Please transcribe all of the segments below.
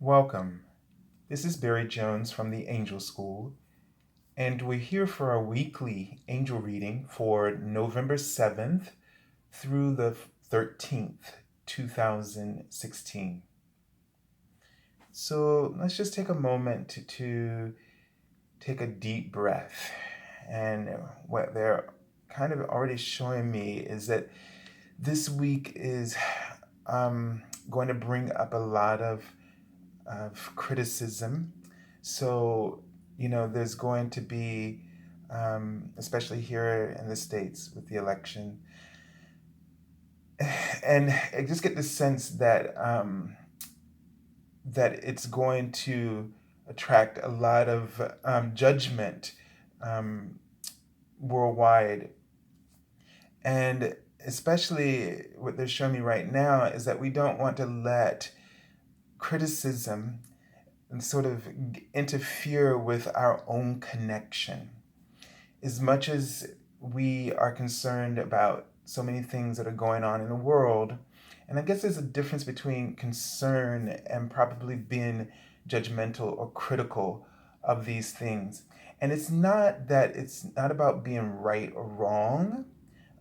Welcome. This is Barry Jones from the Angel School, and we're here for our weekly angel reading for November 7th through the 13th, 2016. So let's just take a moment to take a deep breath. And what they're kind of already showing me is that this week is going to bring up a lot of criticism. So, there's going to be, especially here in the States with the election, and I just get the sense that it's going to attract a lot of judgment um, worldwide. And especially what they're showing me right now is that we don't want to let criticism and sort of interfere with our own connection. As much as we are concerned about so many things that are going on in the world, and I guess there's a difference between concern and probably being judgmental or critical of these things. And it's not about being right or wrong,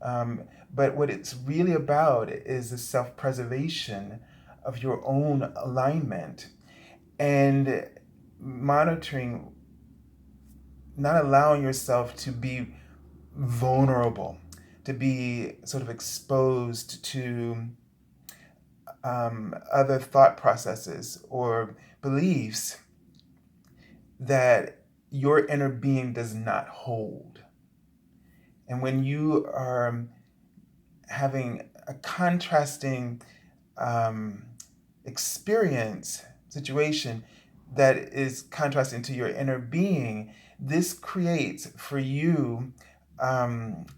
but what it's really about is the self-preservation of your own alignment and monitoring, not allowing yourself to be vulnerable, to be sort of exposed to other thought processes or beliefs that your inner being does not hold. And when you are having a contrasting experience, situation that is contrasting to your inner being, this creates for you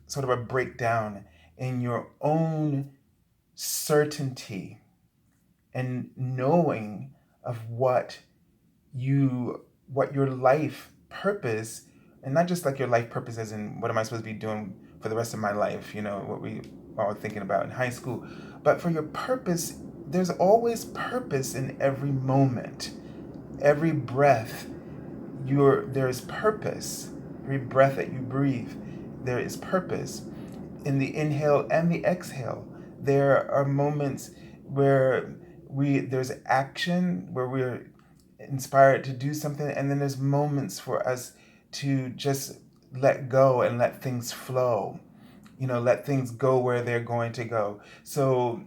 sort of a breakdown in your own certainty and knowing of what your life purpose, and not just like your life purpose as in what am I supposed to be doing for the rest of my life, what we are thinking about in high school, but for your purpose. There's always purpose in every moment, every breath. There is purpose. Every breath that you breathe, there is purpose. In the inhale and the exhale, there are moments where there's action, where we're inspired to do something, and then there's moments for us to just let go and let things flow. Let things go where they're going to go. So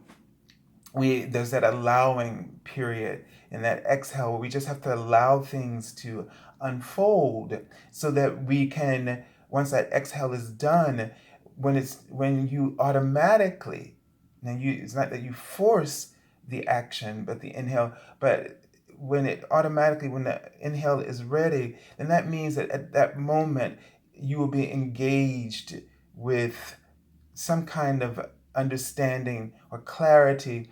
there's that allowing period and that exhale where we just have to allow things to unfold so that we can, once that exhale is done, when you automatically, it's not that you force the action but the inhale, but when the inhale is ready, then that means that at that moment you will be engaged with some kind of understanding or clarity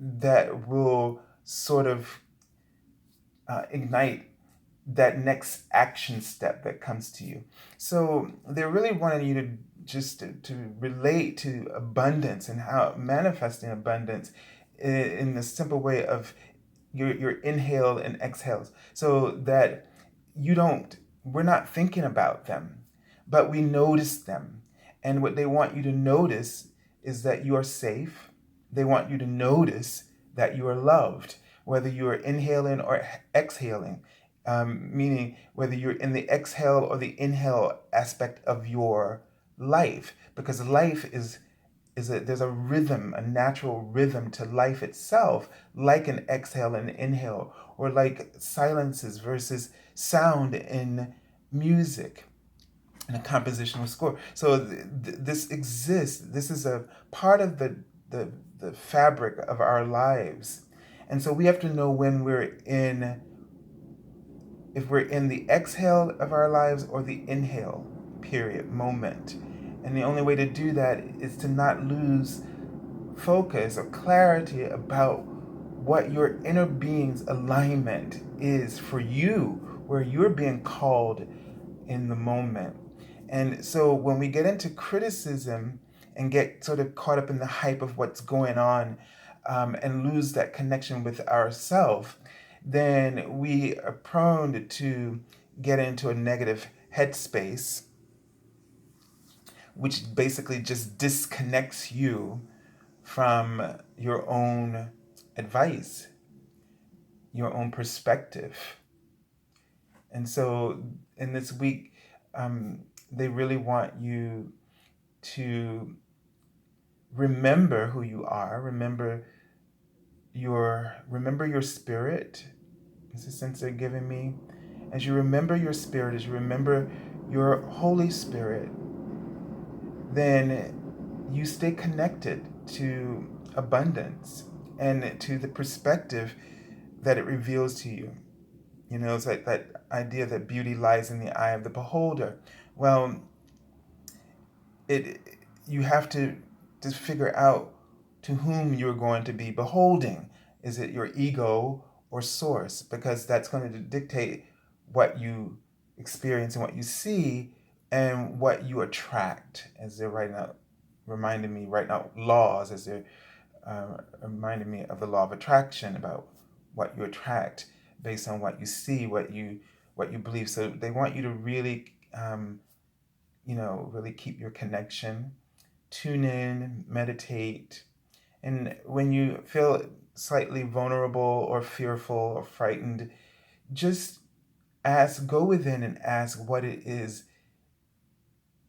that will sort of ignite that next action step that comes to you. So they're really wanting you to just to relate to abundance and how manifesting abundance in the simple way of your inhale and exhales, so that we're not thinking about them, but we notice them. And what they want you to notice is that you are safe. They want you to notice that you are loved, whether you are inhaling or exhaling, meaning whether you're in the exhale or the inhale aspect of your life, because life there's a rhythm, a natural rhythm to life itself, like an exhale and inhale, or like silences versus sound in music and a compositional score. So this exists. This is a part of the fabric of our lives. And so we have to know if we're in the exhale of our lives or the inhale period moment. And the only way to do that is to not lose focus or clarity about what your inner being's alignment is for you, where you're being called in the moment. And so when we get into criticism and get sort of caught up in the hype of what's going on, and lose that connection with ourself, then we are prone to get into a negative headspace, which basically just disconnects you from your own advice, your own perspective. And so in this week, they really want you to remember who you are, remember your spirit. Is the sense they're giving me. As you remember your spirit, as you remember your Holy Spirit, then you stay connected to abundance and to the perspective that it reveals to you. You know, it's like that idea that beauty lies in the eye of the beholder. Well, it you have to just figure out to whom you're going to be beholding. Is it your ego or source? Because that's going to dictate what you experience and what you see and what you attract. As they're reminding me right now laws, as they're reminding me of the law of attraction, about what you attract based on what you see, what you believe. So they want you to really really keep your connection, tune in, meditate. And when you feel slightly vulnerable or fearful or frightened, just go within and ask what it is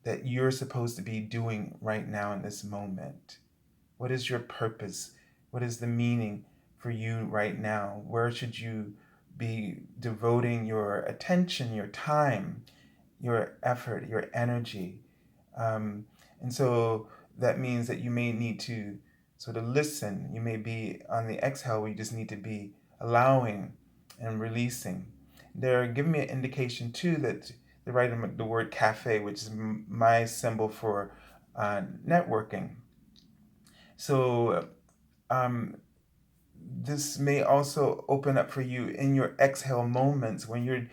that you're supposed to be doing right now in this moment. What is your purpose? What is the meaning for you right now? Where should you be devoting your attention, your time, your effort, your energy? And so that means that you may need to sort of listen. You may be on the exhale where you just need to be allowing and releasing. They're giving me an indication too that they're writing the word cafe, which is my symbol for networking. So this may also open up for you in your exhale moments when you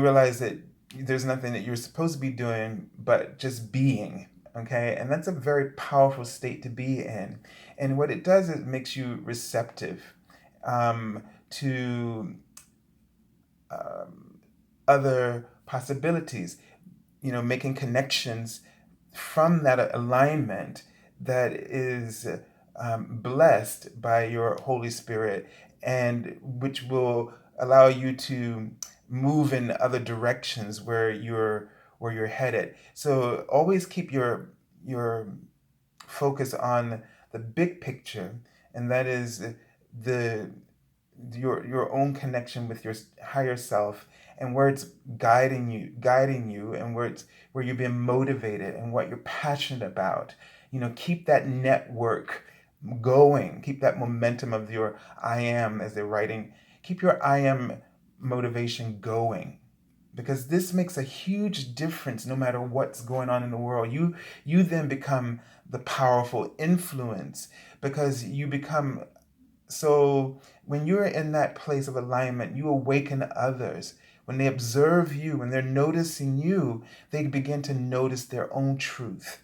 realize that there's nothing that you're supposed to be doing but just being. Okay, and that's a very powerful state to be in. And what it does is it makes you receptive to other possibilities, making connections from that alignment that is blessed by your Holy Spirit, and which will allow you to move in other directions where you're headed. So always keep your focus on the big picture, and that is the your own connection with your higher self, and where it's guiding you, and where you're being motivated and what you're passionate about. Keep that network going, keep that momentum of your I am, as they're writing, keep your I am motivation going, because this makes a huge difference no matter what's going on in the world. You then become the powerful influence, because you become so when you're in that place of alignment, you awaken others. When they observe you, when they're noticing you, they begin to notice their own truth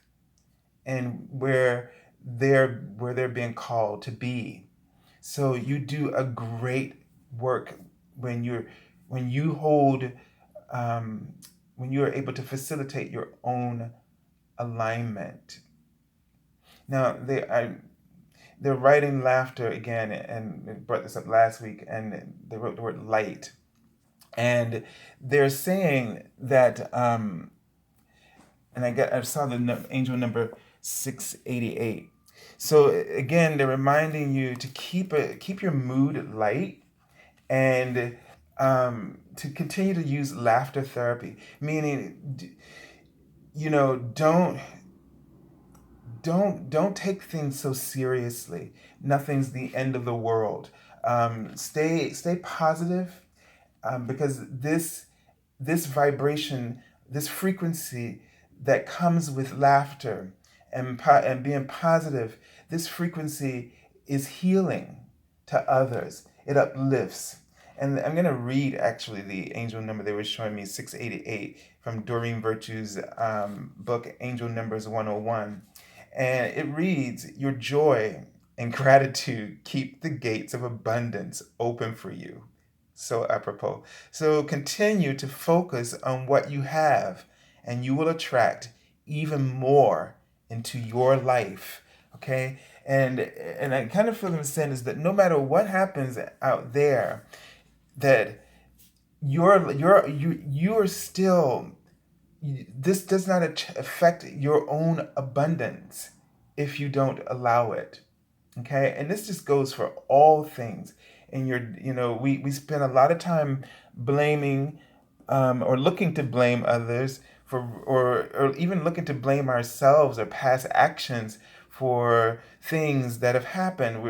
and where they're being called to be. So you do a great work when you hold when you are able to facilitate your own alignment. Now they're writing laughter again, and they brought this up last week, and they wrote the word light, and they're saying that and I saw the angel number 688. So again, they're reminding you to keep your mood light, and to continue to use laughter therapy, meaning don't take things so seriously. Nothing's the end of the world. Stay positive, because this vibration, this frequency that comes with laughter and being positive, this frequency is healing to others. It uplifts. And I'm going to read actually the angel number they were showing me, 688, from Doreen Virtue's book, Angel Numbers 101. And it reads, your joy and gratitude keep the gates of abundance open for you. So apropos. So continue to focus on what you have, and you will attract even more into your life. Okay? And I kind of feel in the sense that no matter what happens out there, that you're still, this does not affect your own abundance if you don't allow it. Okay, and this just goes for all things. And we spend a lot of time blaming, or looking to blame others for, or even looking to blame ourselves or past actions for things that have happened.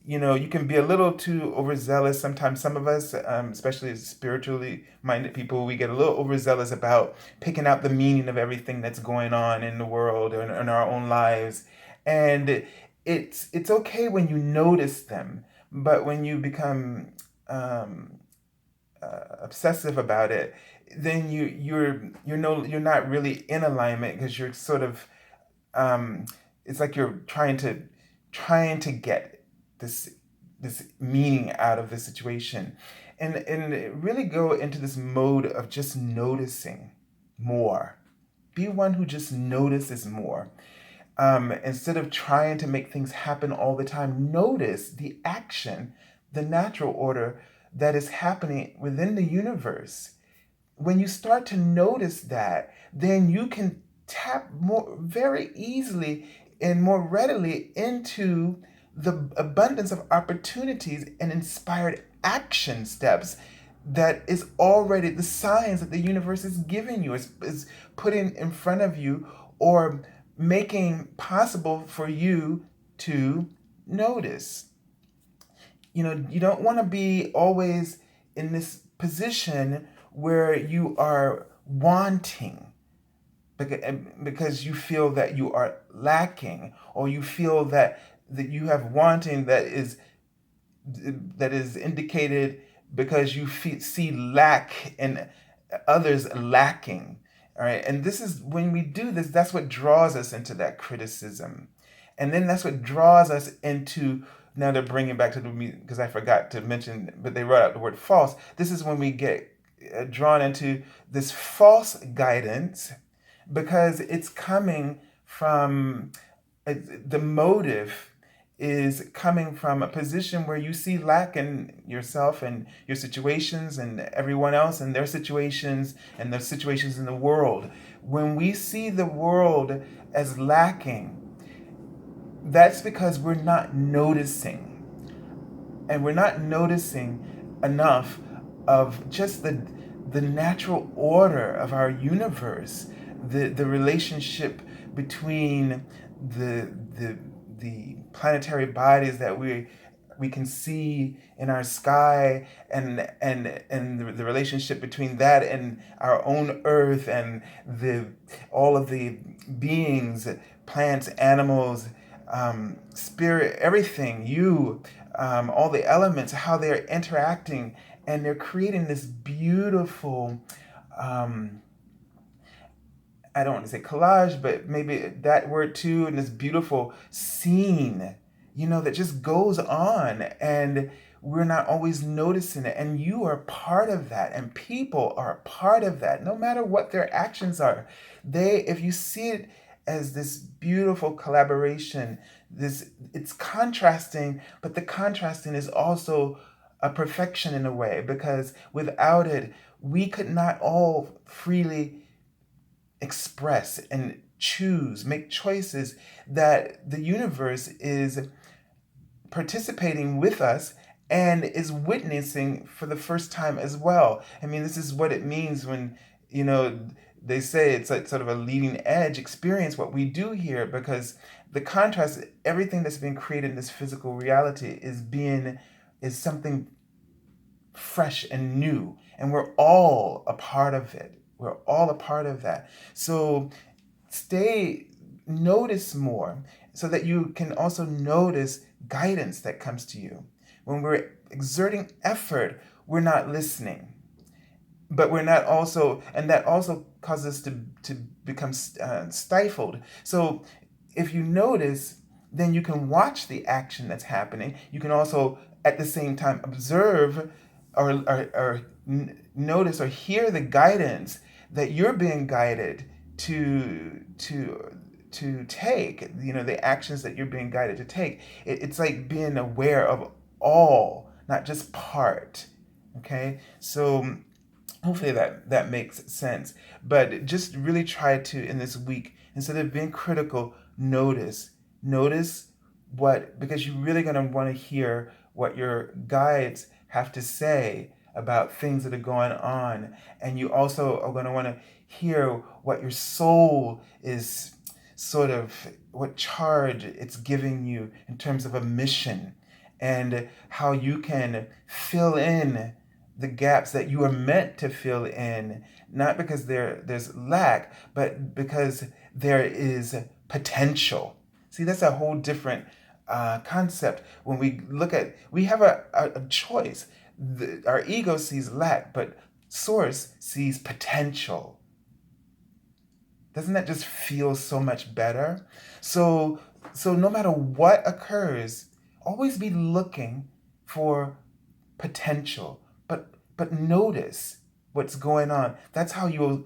You can be a little too overzealous. Sometimes some of us, especially spiritually minded people, we get a little overzealous about picking out the meaning of everything that's going on in the world or in our own lives. And it's okay when you notice them, but when you become obsessive about it, then you're not really in alignment, because you're sort of, it's like you're trying to get this meaning out of the situation, and really go into this mode of just noticing more. Be one who just notices more. Instead of trying to make things happen all the time, notice the action, the natural order that is happening within the universe. When you start to notice that, then you can tap more very easily and more readily into the abundance of opportunities and inspired action steps that is already the signs that the universe is giving you, is putting in front of you, or making possible for you to notice. You don't want to be always in this position where you are wanting because you feel that you are lacking, or you feel that you have wanting that is indicated because you see lack in others lacking. All right, and this is when we do this, that's what draws us into that criticism, and then that's what draws us into, now to bring it back to the, because I forgot to mention, but they wrote out the word false. This is when we get drawn into this false guidance, because it's coming from, the motive is coming from a position where you see lack in yourself and your situations and everyone else and their situations and the situations in the world. When we see the world as lacking, that's because we're not noticing. And we're not noticing enough of just the natural order of our universe, the relationship between the planetary bodies that we can see in our sky, and the relationship between that and our own earth, and all of the beings, plants, animals, spirit, everything, all the elements, how they're interacting, and they're creating this beautiful, I don't want to say collage, but maybe that word too, and this beautiful scene, that just goes on, and we're not always noticing it. And you are part of that, and people are a part of that, no matter what their actions are. If you see it as this beautiful collaboration, it's contrasting, but the contrasting is also a perfection in a way, because without it, we could not all freely express and make choices that the universe is participating with us and is witnessing for the first time as well. I mean, this is what it means when, they say it's like sort of a leading edge experience, what we do here, because the contrast, everything that's being created in this physical reality is something fresh and new, and we're all a part of it. We're all a part of that. So notice more, so that you can also notice guidance that comes to you. When we're exerting effort, we're not listening, but we're not also, and that also causes us to become stifled. So if you notice, then you can watch the action that's happening. You can also at the same time observe or notice or hear the guidance that you're being guided to take, the actions that you're being guided to take. It's like being aware of all, not just part. Okay, so hopefully that makes sense. But just really try to, in this week, instead of being critical, notice what, because you're really going to want to hear what your guides have to say about things that are going on. And you also are going to want to hear what your soul is, sort of what charge it's giving you in terms of a mission, and how you can fill in the gaps that you are meant to fill in, not because there's lack, but because there is potential. See, that's a whole different concept. When we have a choice. Our ego sees lack, but source sees potential. Doesn't that just feel so much better? So no matter what occurs, always be looking for potential, but notice what's going on. That's how you'll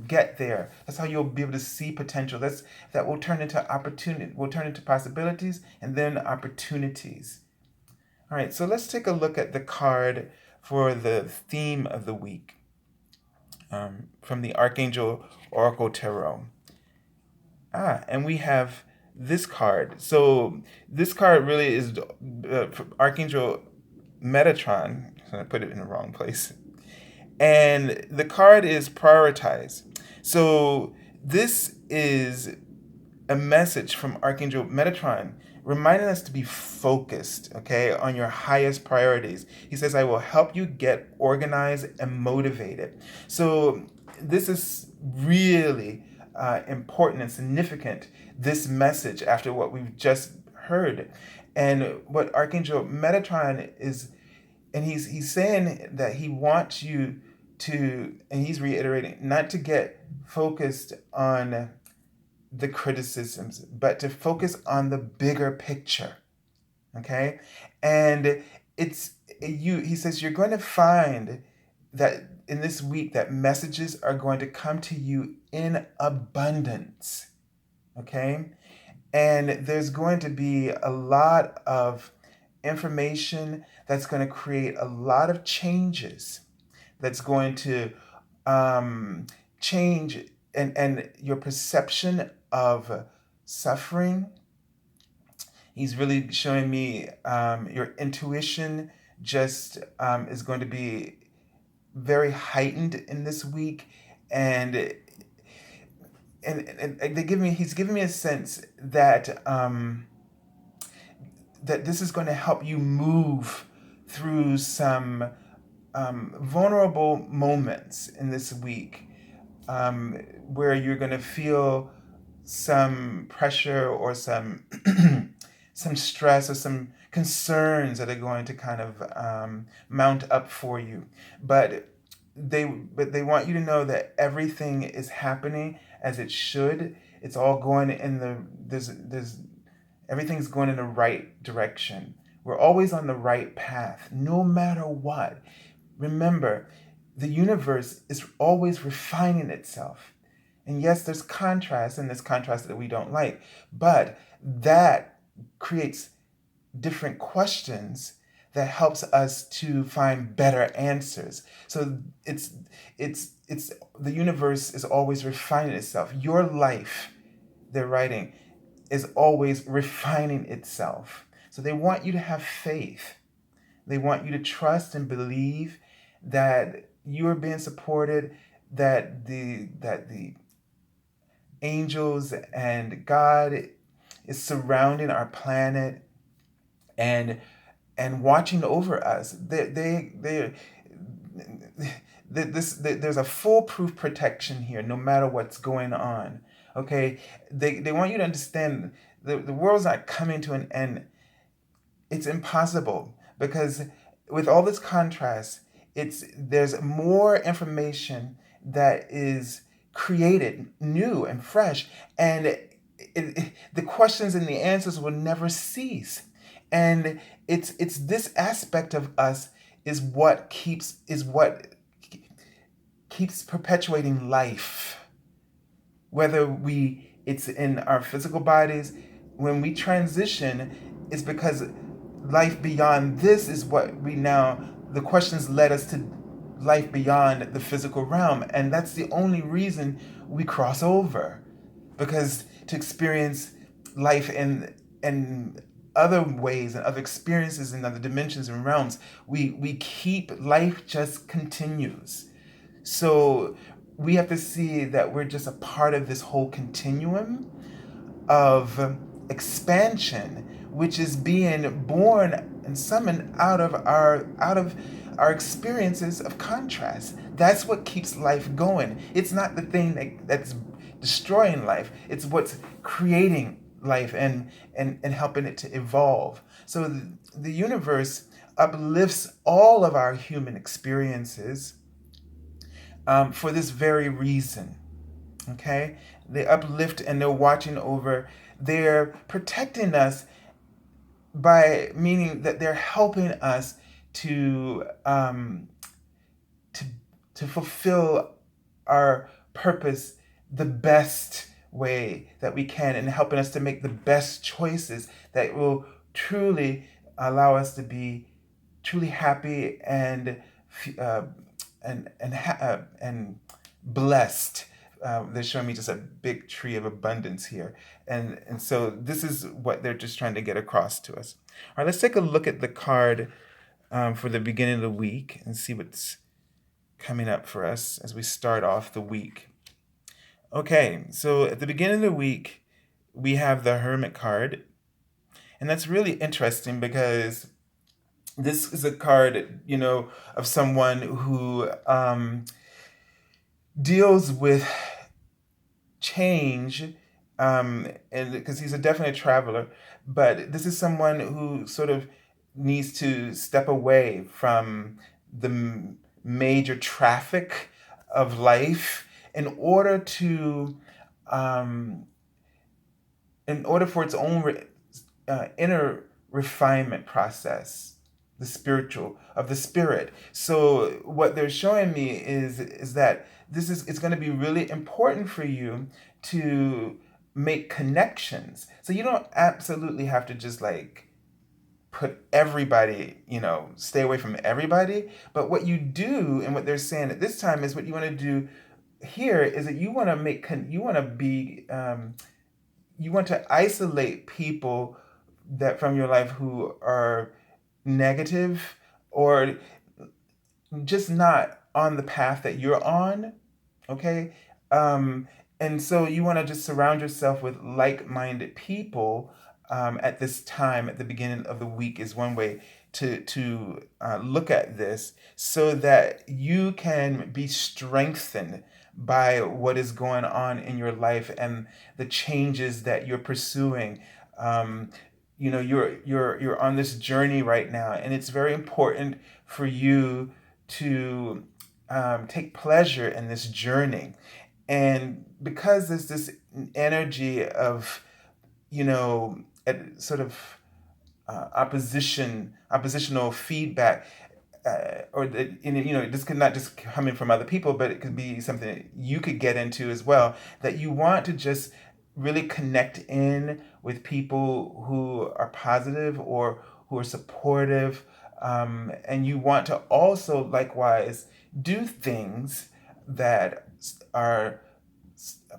get there. That's how you'll be able to see potential. That will turn into opportunity, will turn into possibilities, and then opportunities. All right, so let's take a look at the card for the theme of the week, from the Archangel Oracle Tarot. And we have this card. So this card really is Archangel Metatron. So I put it in the wrong place. And the card is prioritize. So this is a message from Archangel Metatron reminding us to be focused, okay, on your highest priorities. He says, I will help you get organized and motivated. So this is really important and significant, this message, after what we've just heard. And what Archangel Metatron is, and he's saying that he wants you to, and he's reiterating, not to get focused on the criticisms, but to focus on the bigger picture. Okay? And he says you're going to find that in this week that messages are going to come to you in abundance. Okay? And there's going to be a lot of information that's going to create a lot of changes, that's going to change and your perception of suffering. He's really showing me your intuition just is going to be very heightened in this week, and he's giving me a sense that that this is going to help you move through some vulnerable moments in this week, where you're going to feel some pressure or some some stress or some concerns that are going to kind of mount up for you. But they want you to know that everything is happening as it should. It's all going in there's everything's going in the right direction. We're always on the right path, no matter what. Remember, the universe is always refining itself. And yes, there's contrast, and there's contrast that we don't like, but that creates different questions that helps us to find better answers. So it's the universe is always refining itself. Your life, they're writing, is always refining itself. So they want you to have faith. They want you to trust and believe that you are being supported, that the angels and God is surrounding our planet and watching over us. There's a foolproof protection here, no matter what's going on. Okay, they want you to understand the world's not coming to an end. It's impossible, because with all this contrast, there's more information that is created new and fresh, and the questions and the answers will never cease. And it's this aspect of us is what keeps perpetuating life, whether we it's in our physical bodies. When we transition, it's because life beyond this is what we now the questions led us to life beyond the physical realm, and that's the only reason we cross over, because to experience life in other ways and other experiences and other dimensions and realms, we keep life just continues. So we have to see that we're just a part of this whole continuum of expansion, which is being born and summoned out of our experiences of contrast. That's what keeps life going. It's not the thing that's destroying life. It's what's creating life and helping it to evolve. So the universe uplifts all of our human experiences for this very reason. Okay? They uplift and they're watching over, they're protecting us by meaning that they're helping us to to to fulfill our purpose the best way that we can, and helping us to make the best choices that will truly allow us to be truly happy uh, and blessed. They're showing me just a big tree of abundance here, and so this is what they're just trying to get across to us. All right, let's take a look at the card for the beginning of the week and see what's coming up for us as we start off the week. Okay, so at the beginning of the week, we have the Hermit card, and that's really interesting because this is a card, of someone who deals with change, and because he's a definite traveler, but this is someone who sort of needs to step away from the major traffic of life in order to um, in order for its own inner refinement process, the spiritual of the spirit. So what they're showing me is that it's going to be really important for you to make connections. So you don't absolutely have to just like put everybody, stay away from everybody. But what you do, and what they're saying at this time, is what you want to do here is that you want to you want to isolate people that from your life who are negative or just not on the path that you're on. Okay. And so you want to just surround yourself with like-minded people at this time, at the beginning of the week, is one way to look at this, so that you can be strengthened by what is going on in your life and the changes that you're pursuing. You're on this journey right now, and it's very important for you to take pleasure in this journey. And because there's this energy of, sort of oppositional feedback, or this could not just come in from other people, but it could be something that you could get into as well, that you want to just really connect in with people who are positive or who are supportive, and you want to also likewise do things that are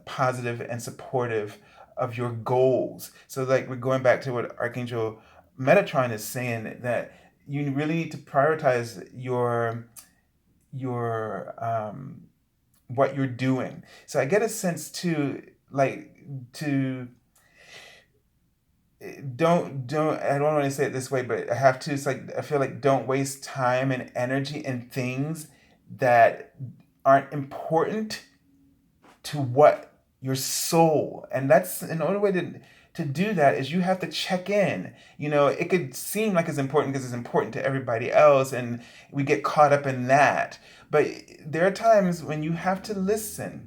positive and supportive of your goals. So like we're going back to what Archangel Metatron is saying, that you really need to prioritize your what you're doing. So I get a sense too, like, to don't I don't want to say it this way, but I have to. It's like I feel like don't waste time and energy in things that aren't important to what your soul. And that's another way to do that is you have to check in. It could seem like it's important because it's important to everybody else, and we get caught up in that. But there are times when you have to listen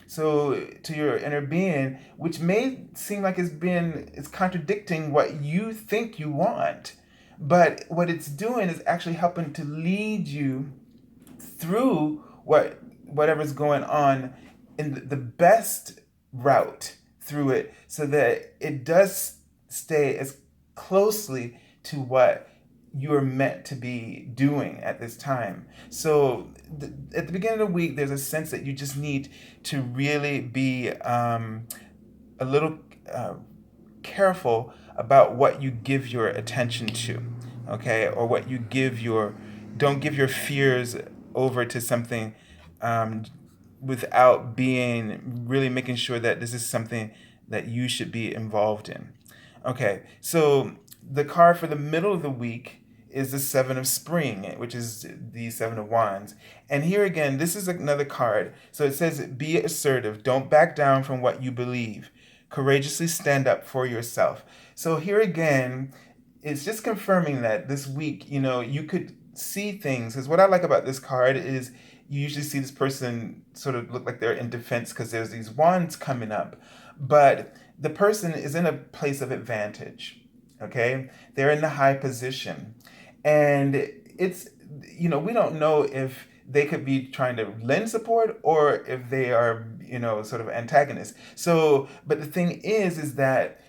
So to your inner being, which may seem like it's contradicting what you think you want. But what it's doing is actually helping to lead you through whatever's going on in the best route through it, so that it does stay as closely to what you're meant to be doing at this time. So at the beginning of the week, there's a sense that you just need to really be a little careful about what you give your attention to, okay, or what you give your, don't give your fears over to something um, without being really making sure that this is something that you should be involved in. Okay, so the card for the middle of the week is the Seven of Spring, which is the Seven of Wands. And here again, this is another card. So it says, be assertive. Don't back down from what you believe. Courageously stand up for yourself. So here again, it's just confirming that this week, you could see things. Because what I like about this card is you usually see this person sort of look like they're in defense because there's these wands coming up. But the person is in a place of advantage. Okay? They're in the high position. And it's, we don't know if they could be trying to lend support or if they are, sort of antagonists. So, but the thing is that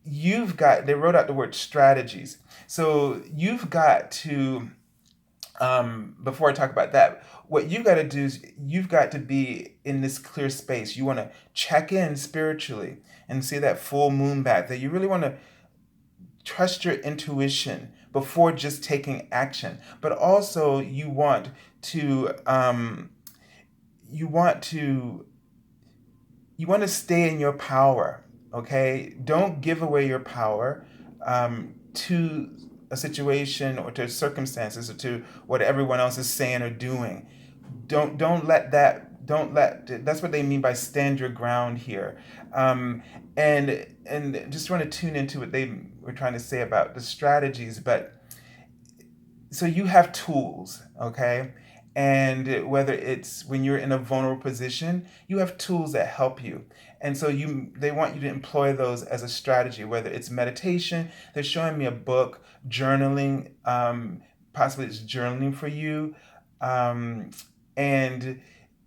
they wrote out the word strategies. So you've got to, before I talk about that, what you've got to do is you've got to be in this clear space. You want to check in spiritually and see that full moon back, that you really want to trust your intuition before just taking action. But also you want to stay in your power. Okay, don't give away your power to a situation or to circumstances or to what everyone else is saying or doing. Don't let that. Don't let. That's what they mean by stand your ground here. And just want to tune into what they were trying to say about the strategies. But so you have tools, okay? And whether it's when you're in a vulnerable position, you have tools that help you. And so they want you to employ those as a strategy, whether it's meditation. They're showing me a book, journaling, possibly it's journaling for you. And,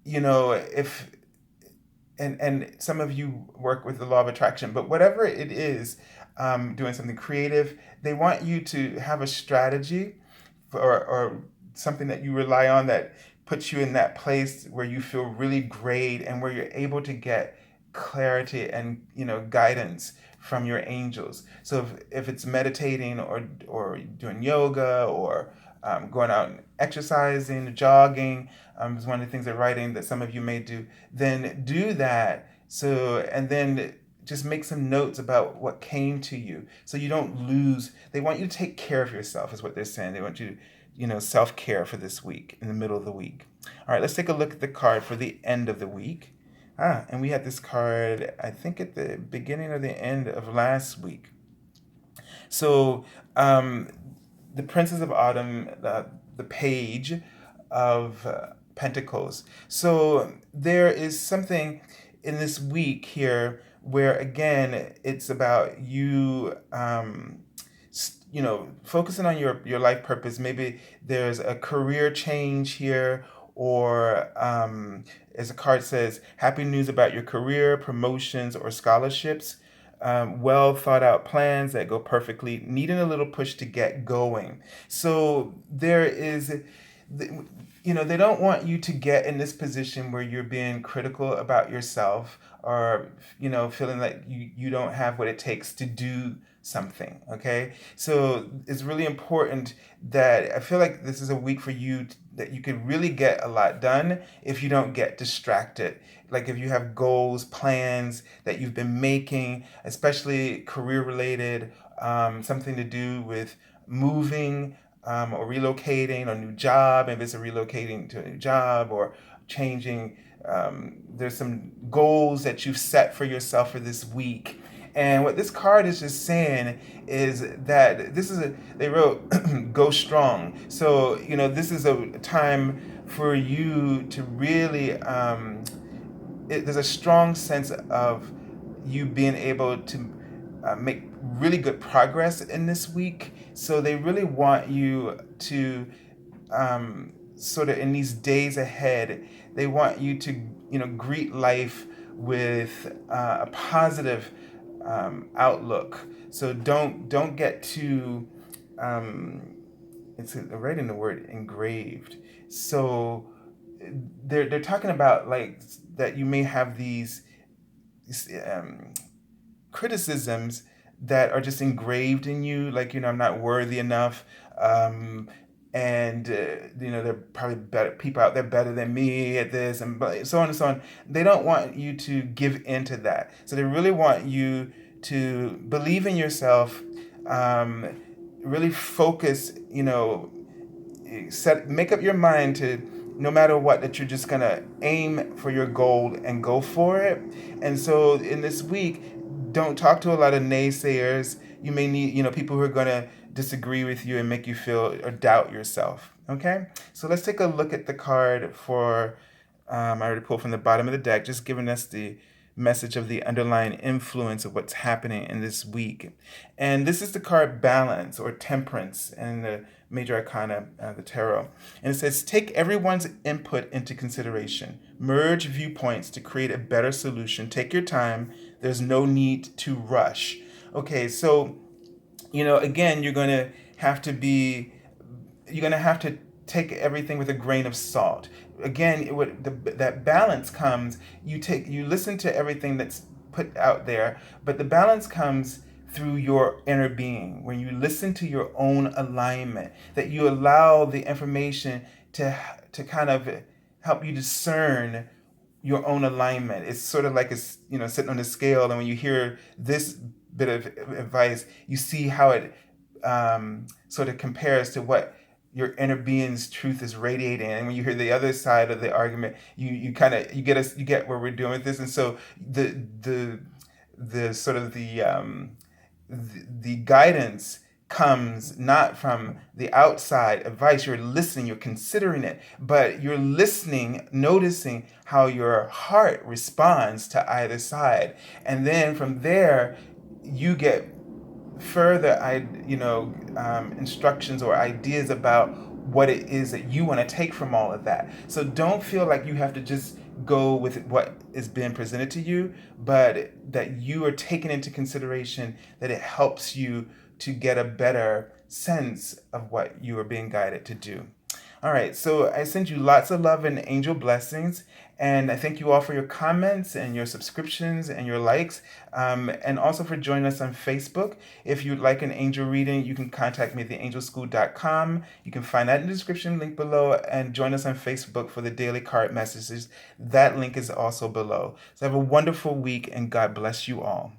if, and some of you work with the law of attraction, but whatever it is, doing something creative, they want you to have a strategy or something that you rely on that puts you in that place where you feel really great and where you're able to get clarity and guidance from your angels. So if it's meditating or doing yoga or going out and exercising, jogging, is one of the things they're writing that some of you may do, then do that. So, and then just make some notes about what came to you so you don't lose. They want you to take care of yourself is what they're saying. They want you to, self-care for this week, in the middle of the week. All right, let's take a look at the card for the end of the week. And we had this card, I think, at the beginning or the end of last week. So the Princess of Autumn, the Page of Pentacles. So there is something in this week here where, again, it's about you, focusing on your life purpose. Maybe there's a career change here, or as a card says, happy news about your career, promotions, or scholarships. Well thought out plans that go perfectly, needing a little push to get going. So there is, they don't want you to get in this position where you're being critical about yourself or, feeling like you don't have what it takes to do something. Okay. So it's really important that I feel like this is a week for you that you can really get a lot done if you don't get distracted. Like if you have goals, plans that you've been making, especially career related, something to do with moving, or relocating, or new job, if it's a relocating to a new job or changing. There's some goals that you've set for yourself for this week. And what this card is just saying is that they wrote, go strong. So, this is a time for you to really there's a strong sense of you being able to make really good progress in this week. So they really want you to sort of in these days ahead, they want you to greet life with a positive outlook. So don't get too it's writing the word engraved. So they're talking about like that you may have these um, criticisms that are just engraved in you, like I'm not worthy enough, um, and there are probably better people out there better than me at this, and so on and so on. They don't want you to give in to that, so they really want you to believe in yourself, um, really focus, make up your mind to no matter what that you're just gonna aim for your goal and go for it. And so in this week, don't talk to a lot of naysayers. You may need people who are gonna disagree with you and make you feel or doubt yourself. Okay, so let's take a look at the card for I already pulled from the bottom of the deck, just giving us the message of the underlying influence of what's happening in this week. And this is the card Balance or Temperance in the Major Arcana, the Tarot. And it says, take everyone's input into consideration. Merge viewpoints to create a better solution. Take your time. There's no need to rush. Okay, so, again, you're going to have to take everything with a grain of salt. Again, that balance comes. You listen to everything that's put out there, but the balance comes through your inner being. When you listen to your own alignment, that you allow the information to kind of help you discern your own alignment. It's sort of like it's sitting on the scale, and when you hear this bit of advice, you see how it sort of compares to what your inner being's truth is radiating. And when you hear the other side of the argument, you get where we're doing with this. And so the sort of the guidance comes not from the outside advice. You're listening, you're considering it, but you're listening, noticing how your heart responds to either side. And then from there, you get further instructions or ideas about what it is that you want to take from all of that. So don't feel like you have to just go with what is being presented to you, but that you are taking into consideration that it helps you to get a better sense of what you are being guided to do. All right, so I send you lots of love and angel blessings, and I thank you all for your comments and your subscriptions and your likes, and also for joining us on Facebook. If you'd like an angel reading, you can contact me at theangelschool.com. You can find that in the description link below, and join us on Facebook for the daily card messages. That link is also below. So have a wonderful week, and God bless you all.